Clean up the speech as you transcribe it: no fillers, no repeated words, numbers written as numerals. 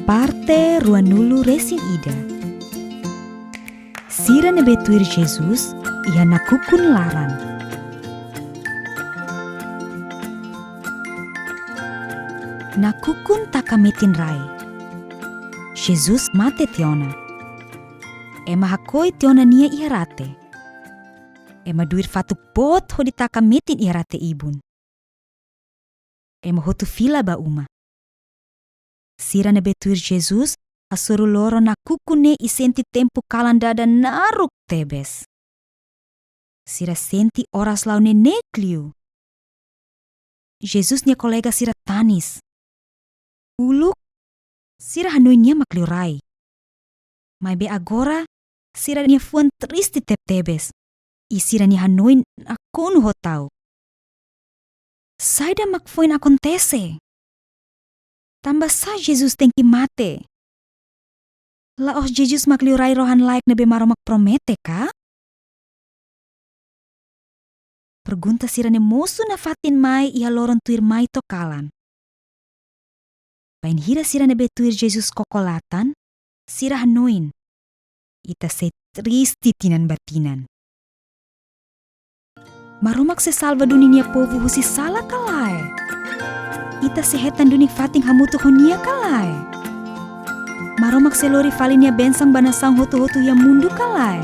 Parte ruanulu resin ida. Sira ne betuir Jesus, ia nakukun laran. Nakukun takametin rai. Jesus mate tiona. Ema hakoi tiona nia ia rate. Ema duir fatu pot ho ditakametin ia rate ibun. Ema hotu fila ba uma. Sira ne betuir Jesus, asuru loro nakukune isenti tempo kalandada naruk tebes. Sira senti oras laune nekliu. Jesus nia kolega sira tanis. Uluk, sira hanoi nia makliurai. Mai be agora, sira nia fuan tristi tebes. I sira nia hanoi nakonu hotau. Saida makfoin acontece. Tambah sa Jesus tengki mate. Laos Jesus makliurai rohan laik nebe maro mak promete ka? Pergunta sirane mosu na fatin mai ia loron tuir mai tokalan. Pain hira sirane betuir Jesus kokolatan, sirah noin. Ita se tristi tinan batinan. Maromak se salva dunia povu husi sala kalai. Ita sehetan dunik fating hamutu honia kalai. Maromak selori falinia bensang banasang hotu-hotu yang mundu kalai.